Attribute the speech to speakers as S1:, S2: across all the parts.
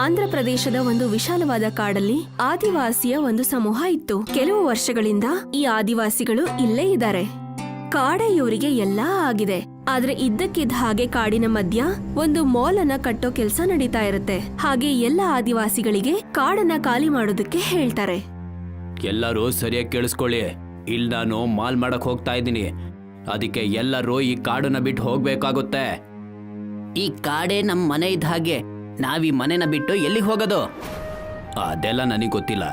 S1: ಆಂಧ್ರ ಪ್ರದೇಶದ ಒಂದು ವಿಶಾಲವಾದ ಕಾಡಲ್ಲಿ ಆದಿವಾಸಿಯ ಒಂದು ಸಮೂಹ ಇತ್ತು. ಕೆಲವು ವರ್ಷಗಳಿಂದ ಈ ಆದಿವಾಸಿಗಳು ಇಲ್ಲೇ ಇದ್ದಾರೆ. ಕಾಡೇ ಇವರಿಗೆ ಎಲ್ಲಾ ಆಗಿದೆ. ಆದ್ರೆ ಇದ್ದಕ್ಕಿದ್ದ ಹಾಗೆ ಕಾಡಿನ ಮಧ್ಯ ಒಂದು ಮಾಲ್ ಅನ್ನ ಕಟ್ಟೋ ಕೆಲ್ಸ ನಡೀತಾ ಇರುತ್ತೆ. ಹಾಗೆ ಎಲ್ಲ ಆದಿವಾಸಿಗಳಿಗೆ ಕಾಡನ್ನ ಖಾಲಿ ಮಾಡೋದಕ್ಕೆ ಹೇಳ್ತಾರೆ.
S2: ಎಲ್ಲರೂ ಸರಿಯಾಗಿ ಕೇಳಿಸ್ಕೊಳ್ಳಿ, ಇಲ್ಲಿ ನಾನು ಮಾಲ್ ಮಾಡಕ್ ಹೋಗ್ತಾ ಇದ್ದೀನಿ. ಅದಕ್ಕೆ ಎಲ್ಲರೂ ಈ ಕಾಡನ್ನ ಬಿಟ್ಟು ಹೋಗ್ಬೇಕಾಗುತ್ತೆ. ಈ ಕಾಡೇ ನಮ್ಮ ಮನೆ ಇದ್ದ ಹಾಗೆ, ನಾವೀ ಮನೆನ ಬಿಟ್ಟು ಎಲ್ಲಿಗೆ ಹೋಗೋದು? ಅದೆಲ್ಲ ನನಗೆ ಗೊತ್ತಿಲ್ಲ.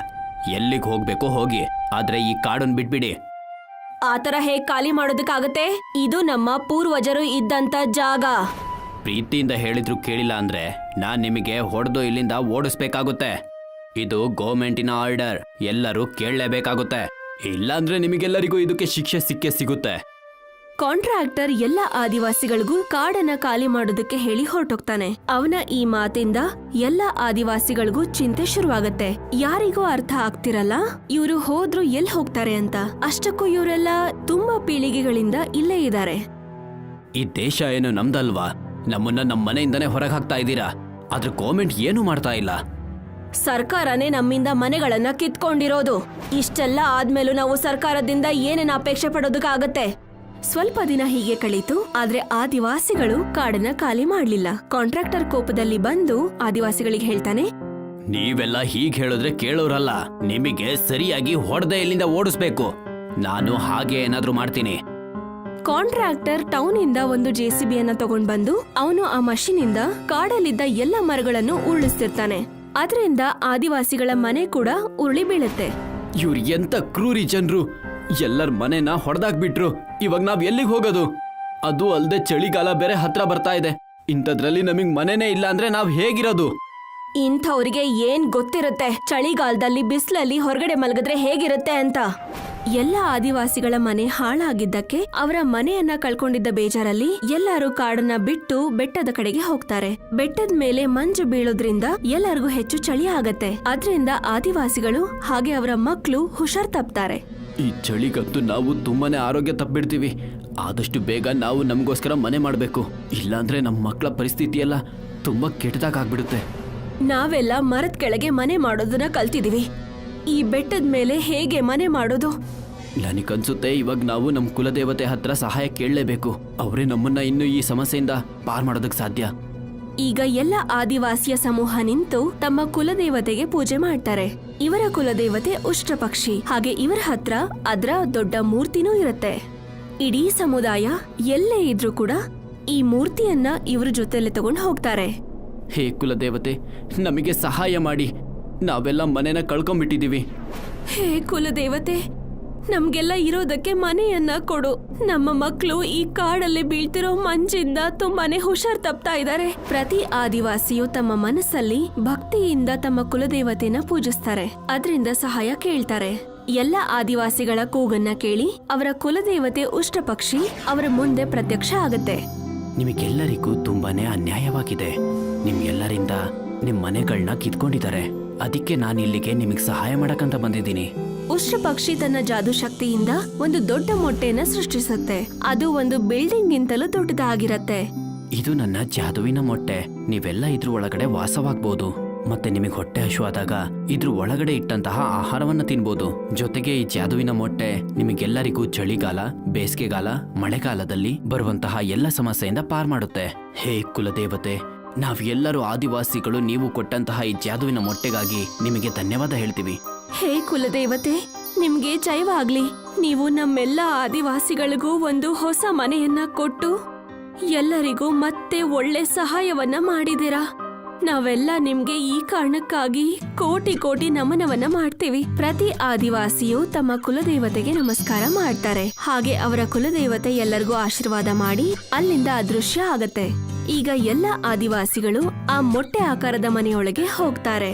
S2: ಎಲ್ಲಿಗೆ ಹೋಗ್ಬೇಕು ಹೋಗಿ, ಆದ್ರೆ ಈ ಕಾಡನ್ನ ಬಿಟ್ಬಿಡಿ.
S1: ಆತರ ಹೇಗ್ ಖಾಲಿ ಮಾಡೋದಕ್ಕಾಗತ್ತೆ? ಇದು ನಮ್ಮ ಪೂರ್ವಜರು ಇದ್ದಂತ ಜಾಗ.
S2: ಪ್ರೀತಿಯಿಂದ ಹೇಳಿದ್ರು ಕೇಳಿಲ್ಲ ಅಂದ್ರೆ ನಾನ್ ನಿಮಗೆ ಹೊಡೆದು ಇಲ್ಲಿಂದ ಓಡಿಸ್ಬೇಕಾಗುತ್ತೆ. ಇದು ಗೌರ್ಮೆಂಟಿನ ಆರ್ಡರ್, ಎಲ್ಲರೂ ಕೇಳಲೇಬೇಕಾಗುತ್ತೆ. ಇಲ್ಲಾಂದ್ರೆ ನಿಮಗೆಲ್ಲರಿಗೂ ಇದಕ್ಕೆ ಶಿಕ್ಷೆ ಸಿಕ್ಕೇ ಸಿಗುತ್ತೆ.
S1: ಕಾಂಟ್ರಾಕ್ಟರ್ ಎಲ್ಲ ಆದಿವಾಸಿಗಳಿಗೂ ಕಾಡನ್ನ ಖಾಲಿ ಮಾಡೋದಕ್ಕೆ ಹೇಳಿ ಹೊರಟೋಗ್ತಾನೆ. ಅವನ ಈ ಮಾತಿಂದ ಎಲ್ಲ ಆದಿವಾಸಿಗಳಿಗೂ ಚಿಂತೆ ಶುರುವಾಗತ್ತೆ. ಯಾರಿಗೂ ಅರ್ಥ ಆಗ್ತಿರಲ್ಲ ಇವರು ಹೋದ್ರು ಎಲ್ಲಿ ಹೋಗ್ತಾರೆ ಅಂತ. ಅಷ್ಟಕ್ಕೂ ಇವರೆಲ್ಲ ತುಂಬಾ ಪೀಳಿಗೆಗಳಿಂದ ಇಲ್ಲೇ ಇದ್ದಾರೆ.
S2: ಈ ದೇಶ ಏನು ನಮ್ದಲ್ವಾ? ನಮ್ಮನ್ನ ನಮ್ಮ ಮನೆಯಿಂದನೇ ಹೊರಗೆ ಹಾಕ್ತಾ ಇದ್ದೀರಾ, ಆದ್ರೆ ಗೌರ್ಮೆಂಟ್ ಏನು ಮಾಡ್ತಾ ಇಲ್ಲ.
S1: ಸರ್ಕಾರನೇ ನಮ್ಮಿಂದ ಮನೆಗಳನ್ನ ಕಿತ್ಕೊಂಡಿರೋದು. ಇಷ್ಟೆಲ್ಲ ಆದ್ಮೇಲೂ ನಾವು ಸರ್ಕಾರದಿಂದ ಏನೇನ್ ಅಪೇಕ್ಷೆ ಪಡೋದಕ್ಕಾಗತ್ತೆ? ಸ್ವಲ್ಪ ದಿನ ಹೀಗೆ ಕಳೀತು. ಆದ್ರೆ ಆದಿವಾಸಿಗಳು ಕಾಡನ್ನ ಖಾಲಿ ಮಾಡ್ಲಿಲ್ಲ. ಕಾಂಟ್ರಾಕ್ಟರ್ ಕೋಪದಲ್ಲಿ ಬಂದು ಆದಿವಾಸಿಗಳಿಗೆ ಹೇಳ್ತಾನೆ,
S2: ನೀವೆಲ್ಲ ಹೀಗೆ ಹೇಳಿದ್ರೆ ಕೇಳೋರಲ್ಲ. ನಿಮಗೆ ಸರಿಯಾಗಿ ಹೊಡೆದೇ ಇಲ್ಲಿಂದ ಓಡಿಸ್ಬೇಕು. ನಾನು ಹಾಗೆ ಏನಾದ್ರೂ ಮಾಡ್ತೀನಿ.
S1: ಕಾಂಟ್ರಾಕ್ಟರ್ ಟೌನ್ ಇಂದ ಒಂದು JCB ಅನ್ನ ತಗೊಂಡ್ ಬಂದು ಅವನು ಆ ಮಷೀನ್ ಇಂದ ಕಾಡಲ್ಲಿದ್ದ ಎಲ್ಲ ಮರಗಳನ್ನು ಉರುಳಿಸ್ತಿರ್ತಾನೆ. ಅದರಿಂದ ಆದಿವಾಸಿಗಳ ಮನೆ ಕೂಡ ಉರುಳಿ ಬೀಳುತ್ತೆ.
S2: ಇವ್ರು ಎಂತ ಕ್ರೂರಿ ಜನರು! ಎಲ್ಲರ ಮನೆನ ಹೊಡೆದಾಕ್ಬಿಟ್ರು. ಇವಾಗ ನಾವ್ ಎಲ್ಲಿಗೆ ಹೋಗೋದು? ಅದು ಅಲ್ದೆ ಚಳಿಗಾಲ ಬೇರೆ ಹತ್ರ ಬರ್ತಾ ಇದೆ. ಇಂಥದ್ರಲ್ಲಿ ನಮಗ್ ಮನೆನೇ ಇಲ್ಲ ಅಂದ್ರೆ ನಾವ್ ಹೇಗಿರೋದು?
S1: ಇಂಥವ್ರಿಗೆ ಏನ್ ಗೊತ್ತಿರುತ್ತೆ ಚಳಿಗಾಲದಲ್ಲಿ ಬಿಸಿಲಲ್ಲಿ ಹೊರಗಡೆ ಮಲಗಿದ್ರೆ ಹೇಗಿರುತ್ತೆ ಅಂತ. ಎಲ್ಲ ಆದಿವಾಸಿಗಳ ಮನೆ ಹಾಳಾಗಿದ್ದಕ್ಕೆ ಅವರ ಮನೆಯನ್ನ ಕಳ್ಕೊಂಡಿದ್ದ ಬೇಜಾರಲ್ಲಿ ಎಲ್ಲರೂ ಕಾಡನ್ನ ಬಿಟ್ಟು ಬೆಟ್ಟದ ಕಡೆಗೆ ಹೋಗ್ತಾರೆ. ಬೆಟ್ಟದ ಮೇಲೆ ಮಂಜು ಬೀಳೋದ್ರಿಂದ ಎಲ್ಲರಿಗೂ ಹೆಚ್ಚು ಚಳಿ ಆಗತ್ತೆ. ಅದ್ರಿಂದ ಆದಿವಾಸಿಗಳು ಹಾಗೆ ಅವರ ಮಕ್ಕಳು ಹುಷಾರ್ ತಪ್ತಾರೆ.
S2: ಈ ಚಳಿಗಂತೂ ನಾವು ತುಂಬಾನೇ ಆರೋಗ್ಯ ತಪ್ಪಿಡ್ತೀವಿ. ಆದಷ್ಟು ಬೇಗ ನಾವು ನಮಗೋಸ್ಕರ ಮನೆ ಮಾಡಬೇಕು. ಇಲ್ಲಾಂದ್ರೆ ನಮ್ಮ ಮಕ್ಕಳ ಪರಿಸ್ಥಿತಿ ಎಲ್ಲ ತುಂಬಾ ಕೆಟ್ಟದಾಗ್ಬಿಡುತ್ತೆ.
S1: ನಾವೆಲ್ಲ ಮರದ ಕೆಳಗೆ ಮನೆ ಮಾಡೋದನ್ನ ಕಲ್ತಿದೀವಿ. ಈ ಬೆಟ್ಟದ ಮೇಲೆ ಹೇಗೆ ಮನೆ ಮಾಡೋದು?
S2: ನನಗನ್ಸುತ್ತೆ ಇವಾಗ ನಾವು ನಮ್ಮ ಕುಲದೇವತೆ ಹತ್ರ ಸಹಾಯ ಕೇಳಲೇಬೇಕು. ಅವರೇ ನಮ್ಮನ್ನ ಇನ್ನು ಈ ಸಮಸ್ಯೆಯಿಂದ ಪಾರ್ ಮಾಡೋದಕ್ಕೆ ಸಾಧ್ಯ.
S1: ಈಗ ಎಲ್ಲ ಆದಿವಾಸಿಯ ಸಮೂಹ ನಿಂತು ತಮ್ಮ ಕುಲದೇವತೆಗೆ ಪೂಜೆ ಮಾಡ್ತಾರೆ. ಇವರ ಕುಲದೇವತೆ ಉಷ್ಟ್ರಪಕ್ಷಿ. ಹಾಗೆ ಇವರ ಹತ್ರ ಅದ್ರ ದೊಡ್ಡ ಮೂರ್ತಿನೂ ಇರುತ್ತೆ. ಇಡೀ ಸಮುದಾಯ ಎಲ್ಲೇ ಇದ್ರೂ ಕೂಡ ಈ ಮೂರ್ತಿಯನ್ನ ಇವ್ರ ಜೊತೆಲೆ ತಗೊಂಡು ಹೋಗ್ತಾರೆ.
S2: ಹೇ ಕುಲದೇವತೆ, ನಮಗೆ ಸಹಾಯ ಮಾಡಿ. ನಾವೆಲ್ಲ ಮನೆನ ಕಳ್ಕೊಂಡ್ಬಿಟ್ಟಿದೀವಿ.
S1: ಹೇ ಕುಲದೇವತೆ, ನಮ್ಗೆಲ್ಲ ಇರೋದಕ್ಕೆ ಮನೆಯನ್ನ ಕೊಡು. ನಮ್ಮ ಮಕ್ಕಳು ಈ ಕಾಡಲ್ಲಿ ಬೀಳ್ತಿರೋ ಮಂಜಿಂದ ತುಂಬಾನೇ ಹುಷಾರ್ ತಪ್ತಾ ಇದ್ದಾರೆ. ಪ್ರತಿ ಆದಿವಾಸಿಯು ತಮ್ಮ ಮನಸ್ಸಲ್ಲಿ ಭಕ್ತಿಯಿಂದ ತಮ್ಮ ಕುಲದೇವತೆನ ಪೂಜಿಸ್ತಾರೆ. ಅದರಿಂದ ಸಹಾಯ ಕೇಳ್ತಾರೆ. ಎಲ್ಲ ಆದಿವಾಸಿಗಳ ಕೂಗನ್ನ ಕೇಳಿ ಅವರ ಕುಲದೇವತೆ ಉಷ್ಟ್ರಪಕ್ಷಿ ಅವರ ಮುಂದೆ ಪ್ರತ್ಯಕ್ಷ ಆಗತ್ತೆ.
S2: ನಿಮಗೆಲ್ಲರಿಗೂ ತುಂಬಾನೇ ಅನ್ಯಾಯವಾಗಿದೆ. ನಿಮ್ಗೆಲ್ಲರಿಂದ ನಿಮ್ ಮನೆಗಳನ್ನ ಕಿತ್ಕೊಂಡಿದ್ದಾರೆ. ಅದಕ್ಕೆ ನಾನು ಇಲ್ಲಿಗೆ ನಿಮಗೆ ಸಹಾಯ ಮಾಡಕ್ಕಂತ ಬಂದಿದ್ದೀನಿ.
S1: ಉಷ್ಟ್ರಪಕ್ಷಿ ತನ್ನ ಜಾದೂ ಶಕ್ತಿಯಿಂದ ಒಂದು ದೊಡ್ಡ ಮೊಟ್ಟೆಯನ್ನ ಸೃಷ್ಟಿಸುತ್ತೆ. ಅದು ಒಂದು ಬಿಲ್ಡಿಂಗ್ ಗಿಂತಲೂ ದೊಡ್ಡದಾಗಿರತ್ತೆ.
S2: ಇದು ನನ್ನ ಜಾದುವಿನ ಮೊಟ್ಟೆ. ನೀವೆಲ್ಲ ಇದ್ರ ಒಳಗಡೆ ವಾಸವಾಗಬಹುದು. ಮತ್ತೆ ನಿಮಗೆ ಹೊಟ್ಟೆ ಹಶುವಾದಾಗ ಇದ್ರ ಒಳಗಡೆ ಇಟ್ಟಂತಹ ಆಹಾರವನ್ನ ತಿನ್ಬೋದು. ಜೊತೆಗೆ ಈ ಜಾದುವಿನ ಮೊಟ್ಟೆ ನಿಮಗೆಲ್ಲರಿಗೂ ಚಳಿಗಾಲ, ಬೇಸಿಗೆಗಾಲ, ಮಳೆಗಾಲದಲ್ಲಿ ಬರುವಂತಹ ಎಲ್ಲ ಸಮಸ್ಯೆಯಿಂದ ಪಾರ್ ಮಾಡುತ್ತೆ. ಹೇ ಕುಲದೇವತೆ, ನಾವೆಲ್ಲರೂ ಆದಿವಾಸಿಗಳು ನೀವು ಕೊಟ್ಟಂತಹ ಈ ಜಾದುವಿನ ಮೊಟ್ಟೆಗಾಗಿ ನಿಮಗೆ ಧನ್ಯವಾದ ಹೇಳ್ತೀವಿ.
S1: ಹೇ ಕುಲದೇವತೆ, ನಿಮ್ಗೆ ಜಯವಾಗ್ಲಿ. ನೀವು ನಮ್ಮೆಲ್ಲ ಆದಿವಾಸಿಗಳಿಗೂ ಒಂದು ಹೊಸ ಮನೆಯನ್ನ ಕೊಟ್ಟು ಎಲ್ಲರಿಗೂ ಮತ್ತೆ ಒಳ್ಳೆ ಸಹಾಯವನ್ನ ಮಾಡಿದಿರಾ. ನಾವೆಲ್ಲ ನಿಮ್ಗೆ ಈ ಕಾರಣಕ್ಕಾಗಿ ಕೋಟಿ ಕೋಟಿ ನಮನವನ್ನ ಮಾಡ್ತೀವಿ. ಪ್ರತಿ ಆದಿವಾಸಿಯು ತಮ್ಮ ಕುಲದೇವತೆಗೆ ನಮಸ್ಕಾರ ಮಾಡ್ತಾರೆ. ಹಾಗೆ ಅವರ ಕುಲದೇವತೆ ಎಲ್ಲರಿಗೂ ಆಶೀರ್ವಾದ ಮಾಡಿ ಅಲ್ಲಿಂದ ಅದೃಶ್ಯ ಆಗತ್ತೆ. ಈಗ ಎಲ್ಲ ಆದಿವಾಸಿಗಳು ಆ ಮೊಟ್ಟೆ ಆಕಾರದ ಮನೆಯೊಳಗೆ ಹೋಗ್ತಾರೆ.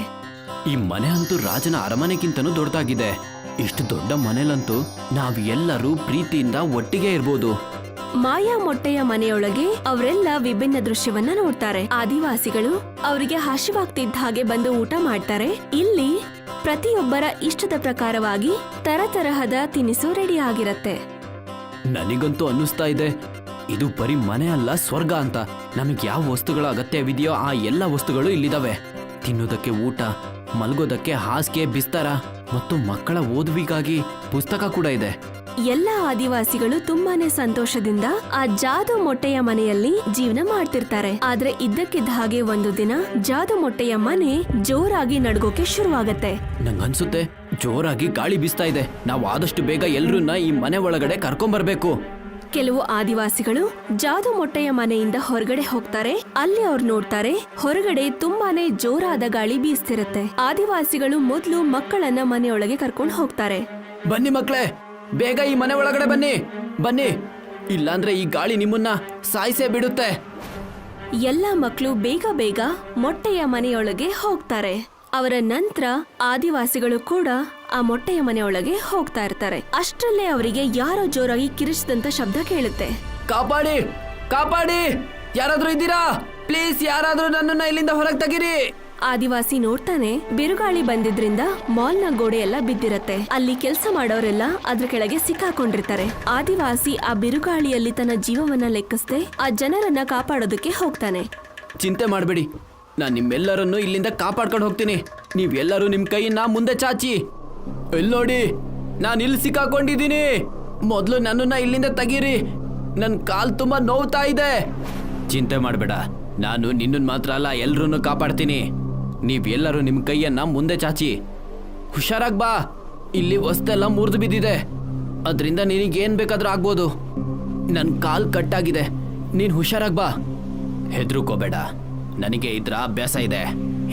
S2: ಈ ಮನೆ ಅಂತೂ ರಾಜನ ಅರಮನೆಗಿಂತನೂ ದೊಡ್ಡದಾಗಿದೆ. ಇಷ್ಟು ದೊಡ್ಡ ಮನೆಲಂತೂ ನಾವ್ ಎಲ್ಲರೂ ಪ್ರೀತಿಯಿಂದ ಒಟ್ಟಿಗೆ ಇರ್ಬೋದು.
S1: ಮಾಯಾ ಮೊಟ್ಟೆಯ ಮನೆಯೊಳಗೆ ಅವರೆಲ್ಲ ವಿಭಿನ್ನ ದೃಶ್ಯವನ್ನ ನೋಡ್ತಾರೆ. ಆದಿವಾಸಿಗಳು ಅವರಿಗೆ ಹಸಿವಾಗ್ತಿದ್ದ ಹಾಗೆ ಬಂದು ಊಟ ಮಾಡ್ತಾರೆ. ಇಲ್ಲಿ ಪ್ರತಿಯೊಬ್ಬರ ಇಷ್ಟದ ಪ್ರಕಾರವಾಗಿ ತರತರಹದ ತಿನಿಸು ರೆಡಿ ಆಗಿರತ್ತೆ.
S2: ನನಗಂತೂ ಅನ್ನಿಸ್ತಾ ಇದೆ ಇದು ಬರೀ ಮನೆ ಅಲ್ಲ, ಸ್ವರ್ಗ ಅಂತ. ನಮಗೆ ಯಾವ ವಸ್ತುಗಳ ಅಗತ್ಯವಿದೆಯೋ ಆ ಎಲ್ಲ ವಸ್ತುಗಳು ಇಲ್ಲಿದಾವೆ. ತಿನ್ನೋದಕ್ಕೆ ಊಟ, ಮಲ್ಗೋದಕ್ಕೆ ಹಾಸಿಗೆ, ಬಿಸ್ತರ ಮತ್ತು ಮಕ್ಕಳ ಓದುವಿಗಾಗಿ ಪುಸ್ತಕ ಕೂಡ ಇದೆ.
S1: ಎಲ್ಲ ಆದಿವಾಸಿಗಳು ತುಂಬಾನೇ ಸಂತೋಷದಿಂದ ಆ ಜಾದು ಮೊಟ್ಟೆಯ ಮನೆಯಲ್ಲಿ ಜೀವನ ಮಾಡ್ತಿರ್ತಾರೆ. ಆದ್ರೆ ಇದ್ದಕ್ಕಿದ್ದ ಹಾಗೆ ಒಂದು ದಿನ ಜಾದು ಮೊಟ್ಟೆಯ ಮನೆ ಜೋರಾಗಿ ನಡ್ಗೋಕೆ ಶುರುವಾಗತ್ತೆ.
S2: ನಂಗನ್ಸುತ್ತೆ ಜೋರಾಗಿ ಗಾಳಿ ಬೀಸ್ತಾ ಇದೆ. ನಾವು ಆದಷ್ಟು ಬೇಗ ಎಲ್ರನ್ನ ಈ ಮನೆ ಒಳಗಡೆ ಕರ್ಕೊಂಬರ್ಬೇಕು.
S1: ಕೆಲವು ಆದಿವಾಸಿಗಳು ಜಾದು ಮೊಟ್ಟೆಯ ಮನೆಯಿಂದ ಹೊರಗಡೆ ಹೋಗ್ತಾರೆ. ಅಲ್ಲಿ ಅವ್ರು ನೋಡ್ತಾರೆ ಹೊರಗಡೆ ತುಂಬಾನೇ ಜೋರಾದ ಗಾಳಿ ಬೀಸ್ತಿರತ್ತೆ. ಆದಿವಾಸಿಗಳು ಮೊದ್ಲು ಮಕ್ಕಳನ್ನ ಮನೆಯೊಳಗೆ ಕರ್ಕೊಂಡು ಹೋಗ್ತಾರೆ.
S2: ಬನ್ನಿ ಮಕ್ಕಳೇ, ಬೇಗ ಈ ಮನೆ ಒಳಗಡೆ ಬನ್ನಿ ಬನ್ನಿ, ಇಲ್ಲಾಂದ್ರೆ ಈ ಗಾಳಿ ನಿಮ್ಮನ್ನ ಸಾಯಿಸೇ ಬಿಡುತ್ತೆ.
S1: ಎಲ್ಲ ಮಕ್ಕಳು ಬೇಗ ಬೇಗ ಮೊಟ್ಟೆಯ ಮನೆಯೊಳಗೆ ಹೋಗ್ತಾರೆ. ಅವರ ನಂತರ ಆದಿವಾಸಿಗಳು ಕೂಡ ಆ ಮೊಟ್ಟೆಯ ಮನೆಯೊಳಗೆ ಹೋಗ್ತಾ ಇರ್ತಾರೆ. ಅಷ್ಟರಲ್ಲೇ ಅವರಿಗೆ ಯಾರೋ ಜೋರಾಗಿ ಕಿರಿಚಿದಂತ ಶಬ್ದ ಕೇಳುತ್ತೆ.
S2: ಕಾಪಾಡಿ ಕಾಪಾಡಿ, ಯಾರಾದ್ರೂ ಇದ್ದೀರಾ? ಪ್ಲೀಸ್ ಯಾರಾದ್ರೂ ನನ್ನನ್ನ ಇಲ್ಲಿಂದ ಹೊರಗೆ ತೆಗೀರಿ.
S1: ಆದಿವಾಸಿ ನೋಡ್ತಾನೆ ಬಿರುಗಾಳಿ ಬಂದಿದ್ರಿಂದ ಮಾಲ್ನ ಗೋಡೆ ಎಲ್ಲ ಬಿದ್ದಿರತ್ತೆ. ಅಲ್ಲಿ ಕೆಲಸ ಮಾಡೋರೆಲ್ಲ ಅದ್ರ ಕೆಳಗೆ ಸಿಕ್ಕಾಕೊಂಡಿರ್ತಾರೆ. ಆದಿವಾಸಿ ಆ ಬಿರುಗಾಳಿಯಲ್ಲಿ ತನ್ನ ಜೀವವನ್ನ ಲೆಕ್ಕಿಸದೆ ಆ ಜನರನ್ನ ಕಾಪಾಡೋದಕ್ಕೆ ಹೋಗ್ತಾನೆ.
S2: ಚಿಂತೆ ಮಾಡಬೇಡಿ, ನಾನು ನಿಮ್ಮೆಲ್ಲರನ್ನು ಇಲ್ಲಿಂದ ಕಾಪಾಡ್ಕೊಂಡು ಹೋಗ್ತೀನಿ. ನೀವೆಲ್ಲರೂ ನಿಮ್ಮ ಕೈಯನ್ನ ಮುಂದೆ ಚಾಚಿ. ನೋಡಿ, ನಾನು ಇಲ್ಲಿ ಸಿಕ್ಕಾಕೊಂಡಿದ್ದೀನಿ. ಮೊದಲು ನನ್ನನ್ನ ಇಲ್ಲಿಂದ ತೆಗೀರಿ, ನನ್ನ ಕಾಲು ತುಂಬಾ ನೋವ್ತಾ ಇದೆ. ಚಿಂತೆ ಮಾಡಬೇಡ, ನಾನು ನಿನ್ನನ್ನು ಮಾತ್ರ ಅಲ್ಲ ಎಲ್ಲರನ್ನು ಕಾಪಾಡ್ತೀನಿ. ನೀವೆಲ್ಲರೂ ನಿಮ್ಮ ಕೈಯನ್ನ ಮುಂದೆ ಚಾಚಿ. ಹುಷಾರಾಗಿ ಬಾ, ಇಲ್ಲಿ ವಸ್ತೆಲ್ಲ ಮುರಿದು ಬಿದ್ದಿದೆ, ಅದರಿಂದ ನಿನಗೇನು ಬೇಕಾದ್ರೂ ಆಗ್ಬೋದು. ನನ್ನ ಕಾಲು ಕಟ್ಟಾಗಿದೆ, ನೀನು ಹುಷಾರಾಗಿ ಬಾ. ಹೆದರ್ಕೋಬೇಡ, ನನಗೆ ಇದ್ರ ಅಭ್ಯಾಸ ಇದೆ.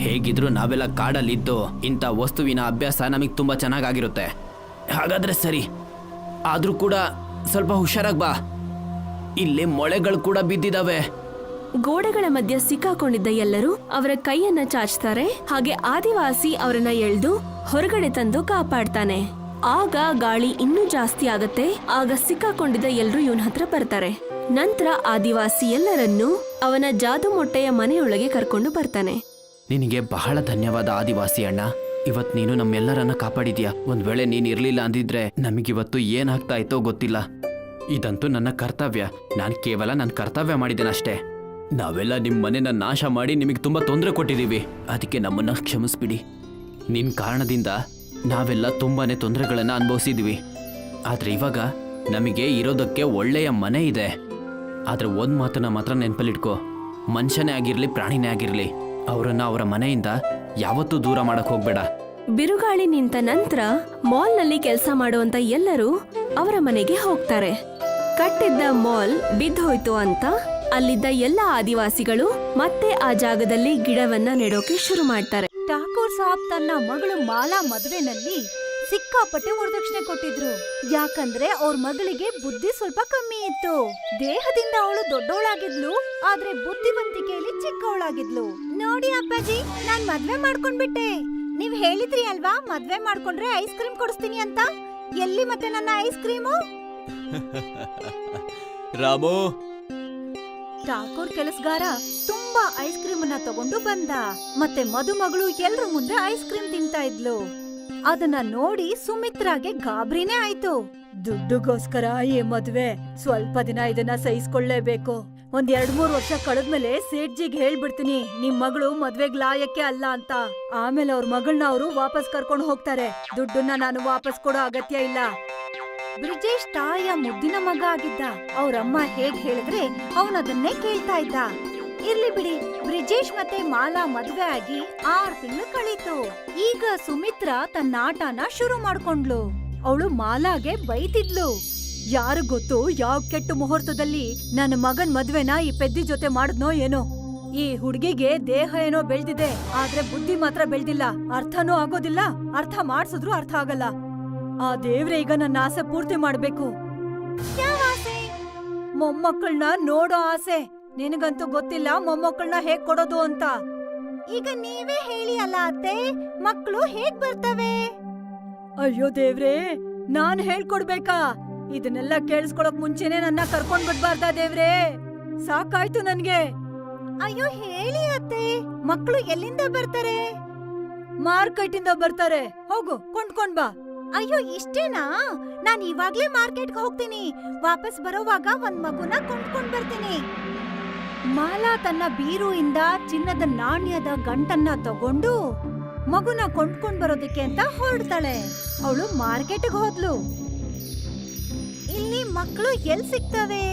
S2: ಹೇಗಿದ್ರು ನಾವೆಲ್ಲ ಕಾಡಲ್ಲಿದ್ದು ಇಂಥ ವಸ್ತುವಿನ ಅಭ್ಯಾಸ ನಮಗೆ ತುಂಬ ಚೆನ್ನಾಗಾಗಿರುತ್ತೆ. ಹಾಗಾದ್ರೆ ಸರಿ, ಆದರೂ ಕೂಡ ಸ್ವಲ್ಪ ಹುಷಾರಾಗಿ ಬಾ. ಇಲ್ಲಿ ಮೊಳೆಗಳು ಕೂಡ ಬಿದ್ದಿದ್ದಾವೆ.
S1: ಗೋಡೆಗಳ ಮಧ್ಯ ಸಿಕ್ಕಾಕೊಂಡಿದ್ದ ಎಲ್ಲರೂ ಅವರ ಕೈಯನ್ನ ಚಾಚ್ತಾರೆ. ಹಾಗೆ ಆದಿವಾಸಿ ಅವರನ್ನ ಎಳ್ದು ಹೊರಗಡೆ ತಂದು ಕಾಪಾಡ್ತಾನೆ. ಆಗ ಗಾಳಿ ಇನ್ನೂ ಜಾಸ್ತಿ ಆಗತ್ತೆ. ಆಗ ಸಿಕ್ಕಾಕೊಂಡಿದ್ದ ಎಲ್ಲರೂ ಇವನ ಹತ್ರ ಬರ್ತಾರೆ. ನಂತರ ಆದಿವಾಸಿ ಎಲ್ಲರನ್ನೂ ಅವನ ಜಾದು ಮೊಟ್ಟೆಯ ಮನೆಯೊಳಗೆ ಕರ್ಕೊಂಡು ಬರ್ತಾನೆ.
S2: ನಿನಗೆ ಬಹಳ ಧನ್ಯವಾದ ಆದಿವಾಸಿ ಅಣ್ಣ. ಇವತ್ ನೀನು ನಮ್ಮೆಲ್ಲರನ್ನ ಕಾಪಾಡಿದ್ಯಾ. ಒಂದ್ ವೇಳೆ ನೀನ್ ಇರ್ಲಿಲ್ಲ ಅಂದಿದ್ರೆ ನಮಗಿವತ್ತು ಏನಾಗ್ತಾ ಇತ್ತೋ ಗೊತ್ತಿಲ್ಲ. ಇದಂತೂ ನನ್ನ ಕರ್ತವ್ಯ. ನಾನು ಕೇವಲ ನನ್ನ ಕರ್ತವ್ಯ ಮಾಡಿದ್ದೇನಷ್ಟೇ. ನಾವೆಲ್ಲ ನಿಮ್ಮ ಮನೆನ ನಾಶ ಮಾಡಿ ನಿಮಗೆ ತುಂಬಾ ತೊಂದರೆ ಕೊಟ್ಟಿದ್ದೀವಿ. ಅದಕ್ಕೆ ನಮ್ಮನ್ನ ಕ್ಷಮಿಸ್ಬಿಡಿ. ನಿನ್ ಕಾರಣದಿಂದ ನಾವೆಲ್ಲ ತುಂಬಾನೇ ತೊಂದರೆಗಳನ್ನ ಅನುಭವಿಸಿದ್ವಿ. ಆದ್ರೆ ಇವಾಗ ನಮಗೆ ಇರೋದಕ್ಕೆ ಒಳ್ಳೆಯ ಮನೆ ಇದೆ. ಆದ್ರೆ ಒಂದ್ ಮಾತನ್ನ ಮಾತ್ರ ನೆನಪಲ್ಲಿಟ್ಕೋ, ಮನುಷ್ಯನೇ ಆಗಿರ್ಲಿ ಪ್ರಾಣಿನೇ ಆಗಿರ್ಲಿ, ಅವರನ್ನ ಅವರ ಮನೆಯಿಂದ ಯಾವತ್ತೂ ದೂರ ಮಾಡಕ್ ಹೋಗ್ಬೇಡ.
S1: ಬಿರುಗಾಳಿ ನಿಂತ ನಂತರ ಮಾಲ್ನಲ್ಲಿ ಕೆಲಸ ಮಾಡುವಂತ ಎಲ್ಲರೂ ಅವರ ಮನೆಗೆ ಹೋಗ್ತಾರೆ. ಕಟ್ಟಿದ್ದ ಮಾಲ್ ಬಿದ್ದೋಯ್ತು ಅಂತ ಅಲ್ಲಿದ್ದ ಎಲ್ಲ ಆದಿವಾಸಿಗಳು ಮತ್ತೆ ಆ ಜಾಗದಲ್ಲಿ ಗಿಡವನ್ನ ನೆಡೋಕೆ ಶುರು ಮಾಡ್ತಾರೆ.
S3: ಠಾಕೂರ್ ಸಾಬ್ ತನ್ನ ಮಗಳು ಮಾಲಾ ಮದುವೆನಲ್ಲಿ ಸಿಕ್ಕಾಪಟ್ಟೆ ವರದಕ್ಷಿಣೆ ಕೊಟ್ಟಿದ್ರು. ಯಾಕಂದ್ರೆ ಅವ್ರ ಮಗಳಿಗೆ ಬುದ್ಧಿ ಸ್ವಲ್ಪ ಕಮ್ಮಿ ಇತ್ತು. ದೇಹದಿಂದ ಅವಳು ದೊಡ್ಡವಳಾಗಿದ್ಲು, ಆದ್ರೆ ಬುದ್ಧಿವಂತಿಕೆಯಲ್ಲಿ ಚಿಕ್ಕವಳಾಗಿದ್ಲು. ನೋಡಿ ಅಪ್ಪಾಜಿ, ನಾನ್ ಮದ್ವೆ ಮಾಡ್ಕೊಂಡ್ಬಿಟ್ಟೆ. ನೀವ್ ಹೇಳಿದ್ರಿ ಅಲ್ವಾ ಮದ್ವೆ ಮಾಡ್ಕೊಂಡ್ರೆ ಐಸ್ ಕ್ರೀಮ್ ಕೊಡಿಸ್ತೀನಿ ಅಂತ. ಎಲ್ಲಿ ಮತ್ತೆ ನನ್ನ ಐಸ್ ಕ್ರೀಮು?
S2: ರಾಮು,
S3: ಠಾಕೂರ್ ಕೆಲಸಗಾರ ತುಂಬಾ ಐಸ್ ಕ್ರೀಮ್ ಅನ್ನ ತಗೊಂಡು ಬಂದ. ಮತ್ತೆ ಮದುಮಗಳು ಎಲ್ರ ಮುಂದೆ ಐಸ್ ಕ್ರೀಮ್ ತಿಂತಾ ಇದ್ಲು. ಅದನ್ನ ನೋಡಿ ಸುಮಿತ್ರಾಗೆ ಗಾಬರಿನೇ ಆಯ್ತು. ದುಡ್ಡುಗೋಸ್ಕರ ಈ ಮದ್ವೆ, ಸ್ವಲ್ಪ ದಿನ ಇದನ್ನ ಸಹಿಸ್ಕೊಳ್ಳೇಬೇಕು. ಒಂದ್ 2-3 ವರ್ಷ ಕಳೆದ್ಮೇಲೆ ಸೇಠ್ಜಿಗ್ ಹೇಳ್ಬಿಡ್ತೀನಿ ನಿಮ್ ಮಗಳು ಮದ್ವೆಗ್ ಲಾಯಕ್ಕೆ ಅಲ್ಲ ಅಂತ. ಆಮೇಲೆ ಅವ್ರ ಮಗಳನ್ನ ಅವರು ವಾಪಸ್ ಕರ್ಕೊಂಡು ಹೋಗ್ತಾರೆ. ದುಡ್ಡನ್ನ ನಾನು ವಾಪಸ್ ಕೊಡೋ ಅಗತ್ಯ ಇಲ್ಲ. ಬ್ರಿಜೇಶ್ ತಾಯಿಯ ಮುದ್ದಿನ ಮಗ ಆಗಿದ್ದ. ಅವ್ರಮ್ಮ ಹೇಗ್ ಹೇಳಿದ್ರೆ ಅವನದನ್ನೇ ಕೇಳ್ತಾ ಇದ್ದ. ಇರ್ಲಿ ಬಿಡಿ, ಬ್ರಿಜೇಶ್ ಮತ್ತೆ ಮಾಲಾ ಮದ್ವೆ ಆಗಿ 6 ತಿಂಗಳು ಕಳೀತು. ಈಗ ಸುಮಿತ್ರಾ ತನ್ನ ಆಟನ ಶುರು ಮಾಡ್ಕೊಂಡ್ಲು. ಅವಳು ಮಾಲಾಗೆ ಬೈತಿದ್ಲು. ಯಾರು ಗೊತ್ತು ಯಾವ ಕೆಟ್ಟ ಮುಹೂರ್ತದಲ್ಲಿ ನನ್ನ ಮಗನ್ ಮದ್ವೆನ ಈ ಪೆದ್ದಿ ಜೊತೆ ಮಾಡಿದ್ನೋ ಏನೋ. ಈ ಹುಡ್ಗಿಗೆ ದೇಹ ಏನೋ ಬೆಳ್ದಿದೆ, ಆದ್ರೆ ಬುದ್ಧಿ ಮಾತ್ರ ಬೆಳ್ದಿಲ್ಲ. ಅರ್ಥನೂ ಆಗೋದಿಲ್ಲ, ಅರ್ಥ ಮಾಡ್ಸಿದ್ರು ಅರ್ಥ ಆಗಲ್ಲ. ಆ ದೇವ್ರೆ ಈಗ ನನ್ನ ಆಸೆ ಪೂರ್ತಿ ಮಾಡ್ಬೇಕು. ಮೊಮ್ಮಕ್ಕಳನ್ನ ನೋಡೋ ಆಸೆ. ನಿನಗಂತೂ ಗೊತ್ತಿಲ್ಲ ಮೊಮ್ಮಕ್ಕಳನ್ನ ಹೇಗ್ ಕೊಡೋದು ಅಂತ. ಈಗ ನೀವೇ ಹೇಳಿ ಅಲ್ಲ ಅತ್ತೆ, ಮಕ್ಕಳು ಹೇಗ್ ಬರ್ತವೆ? ಅಯ್ಯೋ ದೇವ್ರೆ, ನಾನ್ ಹೇಳ್ಕೊಡ್ಬೇಕಾ? ಇದನ್ನೆಲ್ಲ ಕೇಳಿಸ್ಕೊಳಕ್ ಮುಂಚೆನೆ ನನ್ನ ಕರ್ಕೊಂಡ್ ಬಿಡ್ಬಾರ್ದಾ ದೇವ್ರೆ? ಸಾಕಾಯ್ತು ನನ್ಗೆ. ಅಯ್ಯೋ ಹೇಳಿ ಅತ್ತೆ, ಮಕ್ಕಳು ಎಲ್ಲಿಂದ ಬರ್ತಾರೆ? ಮಾರ್ಕೆಟಿಂದ ಬರ್ತಾರೆ. ಹೋಗು ಕೊಂಡ್ಕೊಂಡ್ ಬಾ. ಅಯ್ಯೋ ಇಷ್ಟೇನಾ? ನಾನ್ ಇವಾಗ್ಲೇ ಮಾರ್ಕೆಟ್ಗೆ ಹೋಗ್ತೀನಿ. ವಾಪಸ್ ಬರೋವಾಗ ಒಂದ್ ಮಗುನ ಕೊಂಡ್ಕೊಂಡ್ ಬರ್ತೀನಿ. ಮಾಲಾ ತನ್ನ ಬೀರುಯಿಂದ ಚಿನ್ನದ ನಾಣ್ಯದ ಗಂಟನ್ನ ತಗೊಂಡು ಮಗುನ ಕೊಂಡ್ಕೊಂಡ್ ಬರೋದಕ್ಕೆ ಅಂತ ಹೊರಡ್ತಾಳೆ. ಅವಳು ಮಾರ್ಕೆಟ್ಗೆ ಹೋದ್ಲು. ಇಲ್ಲಿ ಮಕ್ಕಳು ಎಲ್ ಸಿಗ್ತವೆ?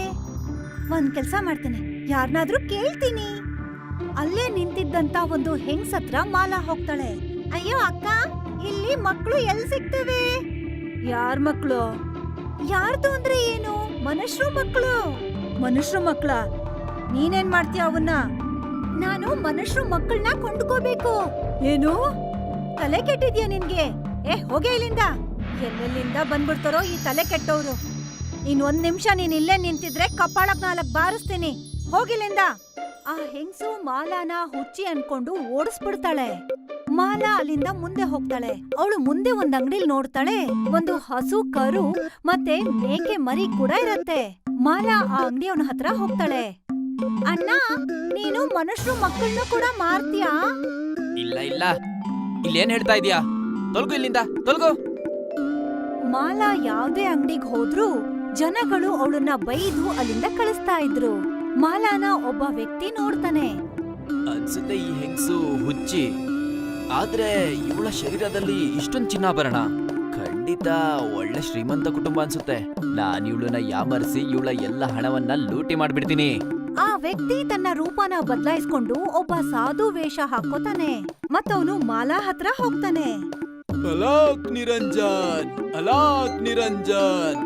S3: ಒಂದ್ ಕೆಲ್ಸ ಮಾಡ್ತೀನಿ, ಯಾರನ್ನಾದ್ರೂ ಕೇಳ್ತೀನಿ. ಅಲ್ಲೇ ನಿಂತಿದ್ದಂತ ಒಂದು ಹೆಂಗ್ಸತ್ರ ಮಾಲಾ ಹೋಗ್ತಾಳೆ. ಅಯ್ಯೋ ಅಕ್ಕ, ಇಲ್ಲಿ ಮಕ್ಕಳು ಎಲ್ ಸಿಗ್ತವೆ? ಯಾರ್ ಮಕ್ಕಳು? ಯಾರ್ದು ಅಂದ್ರೆ ಏನು? ಮನುಷ್ಯರು ಮಕ್ಕಳು. ಮನುಷ್ಯರು ಮಕ್ಕಳ? ನೀನೇನ್ ಮಾಡ್ತೀಯ ಅವನ್ನ? ನಾನು ಮನುಷ್ಯರು ಮಕ್ಕಳನ್ನ ಕೊಂಡ್ಕೋಬೇಕು. ಏನು? ತಲೆ ಕೆಟ್ಟಿದ್ಯಾ ನಿನ್ಗೆ? ಹೋಗೆ ಇಲ್ಲಿಂದ. ಎಲ್ಲೆಲ್ಲಿಂದ ಬಂದ್ಬಿಡ್ತಾರೋ ಈ ತಲೆ ಕೆಟ್ಟವ್ರು. ಇನ್ನೊಂದ್ ನಿಮಿಷ ನೀನ್ ಇಲ್ಲೇ ನಿಂತಿದ್ರೆ ಕಪಾಳಕ್ 4 ಬಾರಿಸ್ತೀನಿ. ಹೋಗಿಲ್ಲಿಂದ. ಆ ಹೆಂಗ್ಸು ಮಾಲಾನ ಹುಚ್ಚಿ ಅನ್ಕೊಂಡು ಓಡಿಸ್ಬಿಡ್ತಾಳೆ. ಮಾಲಾ ಅಲ್ಲಿಂದ ಮುಂದೆ ಹೋಗ್ತಾಳೆ. ಅವಳು ಮುಂದೆ ಒಂದ್ ಅಂಗಡಿಲ್ ನೋಡ್ತಾಳೆ, ಒಂದು ಹಸು ಕರು ಮತ್ತೆ ಮೇಕೆ ಮರಿ ಕೂಡ ಇರತ್ತೆ. ಮಾಲಾ ಆ ಅಂಗಡಿಯವನ ಹತ್ರ ಹೋಗ್ತಾಳೆ. ಅಣ್ಣ, ನೀನು ಮನುಷ್ಯರು ಮಕ್ಕಳನ್ನ ಕೂಡ ಮಾರ್ತೀಯಾ?
S2: ಇಲ್ಲ ಇಲ್ಲ, ಇಲ್ಲೇನ್ ಹೇಳ್ತಾ ಇದೀಯಾ? ತೊಲಗು ಇಲ್ಲಿಂದ, ತೊಲಗು.
S3: ಮಾಲಾ ಯಾವ್ದೇ ಅಂಗಡಿಗೆ ಹೋದ್ರು ಜನಗಳು ಅವಳನ್ನ ಬೈದು ಅಲ್ಲಿಂದ ಕಳಿಸ್ತಾ ಇದ್ರು. ಮಾಲಾನ ಒಬ್ಬ ವ್ಯಕ್ತಿ ನೋಡ್ತಾನೆ.
S2: ಅನ್ಸುತ್ತೆ ಈ ಹೆಂಗಸು ಹುಚ್ಚಿ, ಆದ್ರೆ ಇವಳ ಶರೀರದಲ್ಲಿ ಇಷ್ಟೊಂದು ಚಿನ್ನಾಭರಣ. ಖಂಡಿತ ಒಳ್ಳೆ ಶ್ರೀಮಂತ ಕುಟುಂಬ ಅನ್ಸುತ್ತೆ. ನಾನ್ ಇವಳನ್ನ ಯಾಮರ್ಸಿ ಇವಳ ಎಲ್ಲ ಹಣವನ್ನ ಲೂಟಿ ಮಾಡ್ಬಿಡ್ತೀನಿ.
S3: ಆ ವ್ಯಕ್ತಿ ತನ್ನ ರೂಪನ ಬದಲಾಯಿಸ್ಕೊಂಡು ಒಬ್ಬ ಸಾಧು ವೇಷ ಹಾಕೋತಾನೆ ಮತ್ತವನು ಮಾಲಾ ಹತ್ರ ಹೋಗ್ತಾನೆ.
S4: ಅಲಾಕ್ ನಿರಂಜನ್, ಅಲಾಕ್ ನಿರಂಜನ್,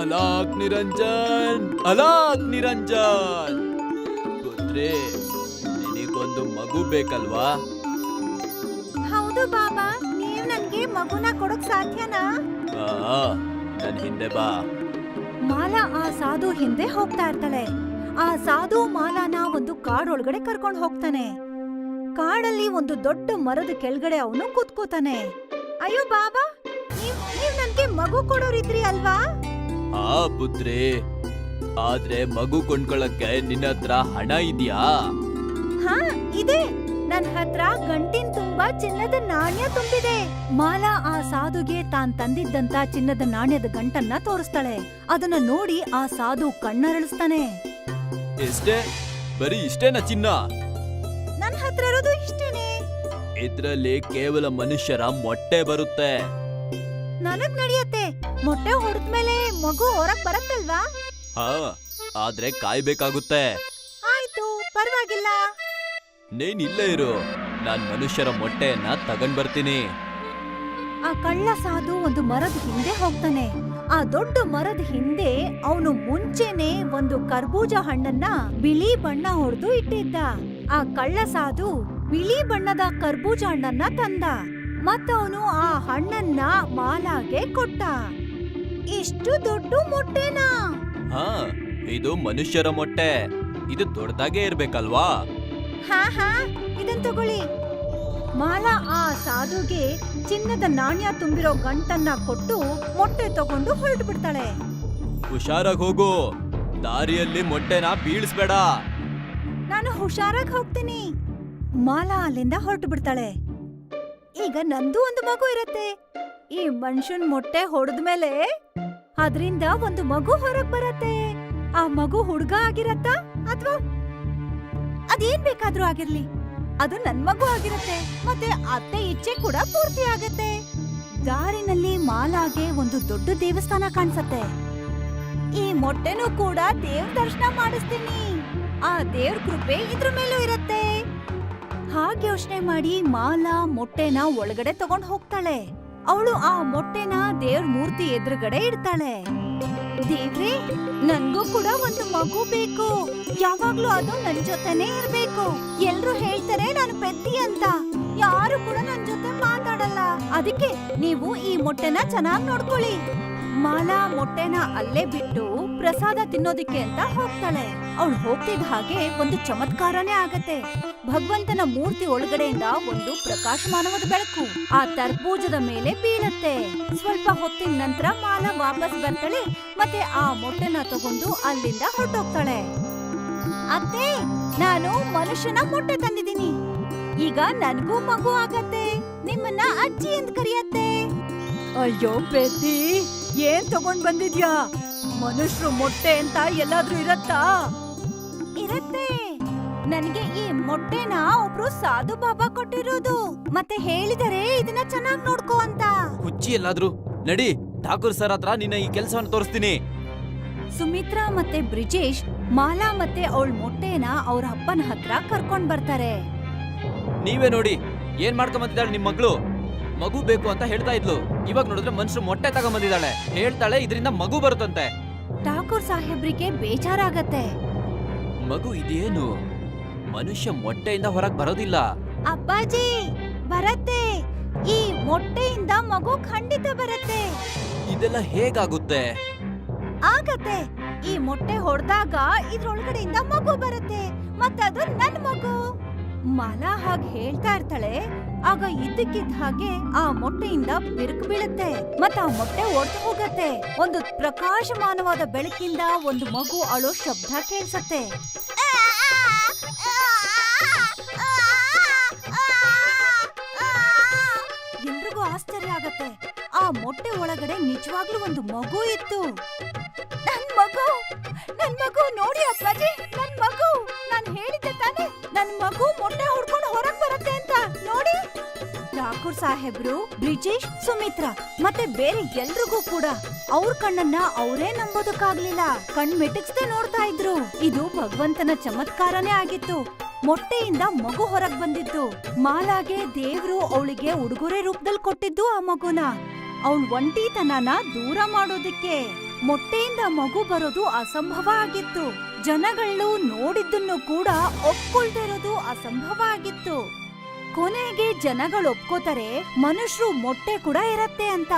S4: ಅಲಾಕ್ ನಿರಂಜನ್, ಅಲಾಕ್ ನಿರಂಜನ್. ಪುತ್ರಿ, ನಿನಗೊಂದು ಮಗು ಬೇಕಲ್ವಾ?
S3: ಹೌದು ಬಾಬಾ, ನೀವ್ ನನ್ಗೆ ಮಗುನ ಕೊಡಕ್ ಸಾಧ್ಯನಾ?
S4: ನನ್ ಹಿಂದೆ ಬಾ.
S3: ಮಾಲಾ ಆ ಸಾಧು ಹಿಂದೆ ಹೋಗ್ತಾ ಇರ್ತಾಳೆ. ಆ ಸಾಧು ಮಾಲಾನ ಒಂದು ಕಾಡೊಳಗಡೆ ಕರ್ಕೊಂಡು ಹೋಗ್ತಾನೆ. ಕಾಡಲ್ಲಿ ಒಂದು ದೊಡ್ಡ ಮರದ ಕೆಳಗಡೆ ಅವನು ಕೂತ್ಕೋತಾನೆ. ಅಯ್ಯೋ ಬಾಬಾ, ನೀವ್ ನನ್ಗೆ ಮಗು ಕೊಡೋರಿದ್ರಿ ಅಲ್ವಾ?
S4: ಪುತ್ರಿ, ಆದ್ರೆ ಮಗು ಕೊಂಡ್ಕೊಳಕ್ಕೆ ನಿನ್ನ ಹತ್ರ ಹಣ ಇದೆಯಾ?
S3: ಹಾ ಇದೆ, ನನ್ ಹತ್ರ ಗಂಟಿನ್ ತುಂಬಾ ಚಿನ್ನದ ನಾಣ್ಯ ತುಂಬಿದೆ. ಮಾಲಾ ಆ ಸಾಧುಗೆ ತಾನ್ ತಂದಿದ್ದಂತ ಚಿನ್ನದ ನಾಣ್ಯದ ಗಂಟನ್ನ ತೋರಿಸ್ತಾಳೆ. ಅದನ್ನ ನೋಡಿ ಆ ಸಾಧು ಕಣ್ಣರಳಿಸ್ತಾನೆ.
S4: ಎಷ್ಟೇ? ಬರೀ ಇಷ್ಟೇನ ಚಿನ್ನ?
S3: ನನ್ ಹತ್ರ ಇರೋದು ಇಷ್ಟೇನೆ.
S4: ಇದ್ರಲ್ಲಿ ಕೇವಲ ಮನುಷ್ಯರ ಮೊಟ್ಟೆ ಬರುತ್ತೆ.
S3: ನನಗ್ ನಡೆಯತ್ತೆ. ಮೊಟ್ಟೆ ಹೊಡೆದ್ಮೇಲೆ ಮಗು ಹೊರಗ್ ಬರತ್ತಲ್ವಾ?
S4: ಆದ್ರೆ ಕಾಯ್ಬೇಕಾಗುತ್ತೆ.
S3: ಆಯ್ತು, ಪರವಾಗಿಲ್ಲ.
S4: ನೀನ್ ಇಲ್ಲೇ ಇರು, ನಾನ್ ಮನುಷ್ಯರ ಮೊಟ್ಟೆಯನ್ನ ತಗೊಂಡ್ ಬರ್ತೀನಿ.
S3: ಆ ಕಳ್ಳ ಸಾಧು ಒಂದು ಮರದ ಹಿಂದೆ ಹೋಗ್ತಾನೆ. ಆ ದೊಡ್ಡ ಮರದ ಹಿಂದೆ ಅವನು ಮುಂಚೆನೆ ಒಂದು ಕರ್ಬೂಜ ಹಣ್ಣನ್ನ ಬಿಳಿ ಬಣ್ಣ ಹೊಡೆದು ಇಟ್ಟಿದ್ದ. ಆ ಕಳ್ಳ ಸಾಧು ಬಿಳಿ ಬಣ್ಣದ ಕರ್ಬೂಜ ಹಣ್ಣನ್ನ ತಂದ ಮತ್ತವನು ಆ ಹಣ್ಣನ್ನ ಮಾಲಾಗೆ ಕೊಟ್ಟ. ಇಷ್ಟು ದೊಡ್ಡ ಮೊಟ್ಟೆನಾ?
S4: ಇದು ಮನುಷ್ಯರ ಮೊಟ್ಟೆ. ಇದು ದೊಡ್ಡದಾಗೆ ಇರ್ಬೇಕಲ್ವಾ?
S3: ಹಾ, ಇದನ್ ತಗೊಳ್ಳಿ. ಮಾಲಾ ಆ ಸಾಧುಗೆ ಚಿನ್ನದ ನಾಣ್ಯ ತುಂಬಿರೋ ಗಂಟನ್ನ ಕೊಟ್ಟು ಮೊಟ್ಟೆ ತಗೊಂಡು ಹೊರಟು ಬಿಡ್ತಾಳೆ.
S4: ಹುಷಾರಾಗಿ ಹೋಗು, ದಾರಿಯಲ್ಲಿ ಮೊಟ್ಟೆನ ಬೀಳಿಸ್ಬೇಡ.
S3: ನಾನು ಹುಷಾರಾಗಿ ಹೋಗ್ತೀನಿ. ಮಾಲಾ ಅಲ್ಲಿಂದ ಹೊರಟು ಬಿಡ್ತಾಳೆ. ಈಗ ನಂದು ಒಂದು ಮಗು ಇರತ್ತೆ. ಈ ಮನುಷ್ಯನ್ ಮೊಟ್ಟೆ ಹೊಡೆದ್ಮೇಲೆ ಅದ್ರಿಂದ ಒಂದು ಮಗು ಹೊರಗ್ ಬರತ್ತೆ. ಆ ಮಗು ಹುಡ್ಗ ಆಗಿರತ್ತಾ ಅಥವಾ ಅದೇನ್ ಬೇಕಾದ್ರೂ ಆಗಿರ್ಲಿ, ಅದು ನನ್ ಮಗು ಆಗಿರತ್ತೆ. ಮತ್ತೆ ಅತ್ತೆ ಇಚ್ಛೆ ಕೂಡ ಪೂರ್ತಿ ಆಗತ್ತೆ. ದಾರಿನಲ್ಲಿ ಮಾಲಾಗೆ ಒಂದು ದೊಡ್ಡ ದೇವಸ್ಥಾನ ಕಾಣಿಸತ್ತೆ. ಈ ಮೊಟ್ಟೆನೂ ಕೂಡ ದೇವ್ರ ದರ್ಶನ ಮಾಡಿಸ್ತೀನಿ. ಆ ದೇವ್ರ ಕೃಪೆ ಇದ್ರ ಮೇಲೂ ಇರತ್ತೆ. ಹಾಗೆ ಯೋಚನೆ ಮಾಡಿ ಮಾಲಾ ಮೊಟ್ಟೆನ ಒಳಗಡೆ ತಗೊಂಡ್ ಹೋಗ್ತಾಳೆ. ಅವಳು ಆ ಮೊಟ್ಟೆನ ದೇವ್ರ ಮೂರ್ತಿ ಎದುರುಗಡೆ ಇಡ್ತಾಳೆ. ದೇವ್ರೇ, ನನ್ಗೂ ಕೂಡ ಒಂದು ಮಗು ಬೇಕು. ಯಾವಾಗ್ಲೂ ಅದು ನನ್ ಜೊತೆನೇ ಇರ್ಬೇಕು. ಎಲ್ರು ಹೇಳ್ತಾರೆ ನಾನು ಪೆದ್ದಿ ಅಂತ, ಯಾರು ಕೂಡ ನನ್ ಜೊತೆ ಮಾತಾಡಲ್ಲ. ಅದಕ್ಕೆ ನೀವು ಈ ಮೊಟ್ಟೆನ ಚೆನ್ನಾಗ್ ನೋಡ್ಕೊಳ್ಳಿ. ಮಾಲಾ ಮೊಟ್ಟೆನ ಅಲ್ಲೇ ಬಿಟ್ಟು ಪ್ರಸಾದ ತಿನ್ನೋದಿಕ್ಕೆ ಅಂತ ಹೋಗ್ತಾಳೆ. ಅವಳು ಹೋಗ್ತಿದ್ದ ಹಾಗೆ ಒಂದು ಚಮತ್ಕಾರನೇ ಆಗತ್ತೆ. ಭಗವಂತನ ಮೂರ್ತಿ ಒಳಗಡೆಯಿಂದ ಒಂದು ಪ್ರಕಾಶಮಾನವಾದ ಬೆಳಕು ಆ ತರ್ಬೂಜದ ಮೇಲೆ ಬೀಳತ್ತೆ. ಸ್ವಲ್ಪ ಹೊತ್ತಿನ ನಂತರ ಮಾಲಾ ವಾಪಸ್ ಬರ್ತಾಳೆ ಮತ್ತೆ ಆ ಮೊಟ್ಟೆನ ತಗೊಂಡು ಅಲ್ಲಿಂದ ಹೊರಟೋಗ್ತಾಳೆ. ಅತ್ತೆ, ನಾನು ಮನುಷ್ಯನ ಮೊಟ್ಟೆ ತಂದಿದ್ದೀನಿ. ಈಗ ನನ್ಗೂ ಮಗು ಆಗತ್ತೆ. ನಿಮ್ಮನ್ನ ಅಜ್ಜಿ ಅಂತ ಕರೆಯತ್ತೆ. ಅಯ್ಯೋ ಪೆದ್ದಿ, ಏನ್ ತಗೊಂಡ್ ಬಂದಿದ್ಯಾ? ಮನುಷ್ಯರು ಮೊಟ್ಟೆ ಅಂತ ಎಲ್ಲಾದ್ರೂ ಇರತ್ತಾ? ಇರತ್ತೆ. ನನಗೆ ಈ ಮೊಟ್ಟೆನ ಒಬ್ರು ಸಾಧು ಬಾಬಾ ಕೊಟ್ಟಿರೋದು. ಮತ್ತೆ ಹೇಳಿದರೆ ಇದನ್ನ ಚೆನ್ನಾಗಿ ನೋಡ್ಕೋ ಅಂತ.
S4: ಹುಚ್ಚಿ ಎಲ್ಲಾದ್ರೂ ನಡಿ, ಠಾಕೂರ್ ಸರ್ ಹತ್ರ ನಿನ್ನ ಈ ಕೆಲಸವನ್ನು ತೋರಿಸ್ತೀನಿ.
S3: ಸುಮಿತ್ರಾ ಮತ್ತೆ ಬ್ರಿಜೇಶ್ ಮಾಲಾ ಮತ್ತೆ ಅವಳ ಮೊಟ್ಟೆನ ಅವ್ರ ಅಪ್ಪನ ಹತ್ರ ಕರ್ಕೊಂಡ್ ಬರ್ತಾರೆ.
S4: ನೀವೇ ನೋಡಿ ಏನ್ ಮಾಡ್ಕೊಂಬಂದಿದ್ದಾಳೆ ನಿಮ್ ಮಗಳು. ಮಗು ಬೇಕು ಅಂತ ಹೇಳ್ತಾ ಇದ್ಲು, ಇವಾಗ ನೋಡಿದ್ರೆ ಮನುಷ್ಯರು ಮೊಟ್ಟೆ ತಗೊಂಬಂದಿದ್ದಾಳೆ. ಹೇಳ್ತಾಳೆ ಇದರಿಂದ ಮಗು ಬರುತ್ತಂತೆ.
S3: ಠಾಕೂರ್ ಸಾಹೇಬ್ರಿಗೆ ಬೇಜಾರಾಗತ್ತೆ.
S4: ಮಗು ಇದೇನು, ಮನುಷ್ಯ ಮೊಟ್ಟೆಯಿಂದ ಹೊರಗ್ ಬರೋದಿಲ್ಲ.
S3: ಅಪ್ಪಾಜಿ ಬರತ್ತೆ, ಈ ಮೊಟ್ಟೆಯಿಂದ ಮಗು ಖಂಡಿತ ಬರತ್ತೆ.
S4: ಇದೆಲ್ಲ ಹೇಗಾಗುತ್ತೆ?
S3: ಆಗತ್ತೆ, ಈ ಮೊಟ್ಟೆ ಹೊಡೆದಾಗ ಇದ್ರೊಳಗಡೆಯಿಂದ ಮಗು ಬರುತ್ತೆ, ಮತ್ತದು ನನ್ ಮಗು. ಮಾಲಾ ಹಾಗೆ ಹೇಳ್ತಾ ಇರ್ತಾಳೆ. ಆಗ ಇದ್ದಕ್ಕಿದ್ದ ಹಾಗೆ ಆ ಮೊಟ್ಟೆಯಿಂದ ಬಿರುಕು ಬೀಳುತ್ತೆ, ಮತ್ತೆ ಆ ಮೊಟ್ಟೆ ಒಡೆದು ಹೋಗತ್ತೆ. ಒಂದು ಪ್ರಕಾಶಮಾನವಾದ ಬೆಳಕಿಂದ ಒಂದು ಮಗು ಅಳೋ ಶಬ್ದ ಕೇಳಿಸತ್ತೆ. ಎಲ್ರಿಗೂ ಆಶ್ಚರ್ಯ ಆಗತ್ತೆ. ಆ ಮೊಟ್ಟೆ ಒಳಗಡೆ ನಿಜವಾಗ್ಲೂ ಒಂದು ಮಗು ಇತ್ತು. ನನ್ ಮಗು ನೋಡಿ ಅಪ್ಪಾಜಿ, ನನ್ ಮಗು. ನಾನ್ ಹೇಳಿದ್ದೆ ತಾನೆ, ನನ್ ಮಗು ಮೊಟ್ಟೆ ಹೊಡ್ಕೊಂಡು ಹೊರಗ್ ಬರತ್ತೆ ಅಂತ. ನೋಡಿ, ಠಾಕೂರ್ ಸಾಹೇಬ್ರು, ಬ್ರಿಜೇಶ್, ಸುಮಿತ್ರಾ ಮತ್ತೆ ಬೇರೆ ಎಲ್ರಿಗೂ ಕೂಡ ಅವ್ರ ಕಣ್ಣನ್ನ ಅವರೇ ನಂಬೋದಕ್ಕಾಗ್ಲಿಲ್ಲ. ಕಣ್ ಮಿಟಕ್ಸ್ದೆ ನೋಡ್ತಾ ಇದ್ರು. ಇದು ಭಗವಂತನ ಚಮತ್ಕಾರನೇ ಆಗಿತ್ತು. ಮೊಟ್ಟೆಯಿಂದ ಮಗು ಹೊರಗ್ ಬಂದಿತ್ತು. ಮಾಲಾಗೆ ದೇವ್ರು ಅವಳಿಗೆ ಉಡುಗೊರೆ ರೂಪದಲ್ಲಿ ಕೊಟ್ಟಿದ್ದು ಆ ಮಗುನ, ಅವಳ ಒಂಟಿತನನ ದೂರ ಮಾಡೋದಿಕ್ಕೆ. ಮೊಟ್ಟೆಯಿಂದ ಮಗು ಬರೋದು ಅಸಂಭವ ಆಗಿತ್ತು. ಜನಗಳು ನೋಡಿದ್ದನ್ನು ಕೂಡ ಒಪ್ಕೊಳ್ತಿರೋದು ಅಸಂಭವ ಆಗಿತ್ತು. ಕೊನೆಗೆ ಜನಗಳು ಒಪ್ಕೋತಾರೆ, ಮನುಷ್ಯರು ಮೊಟ್ಟೆ ಕೂಡ ಇರತ್ತೆ ಅಂತ.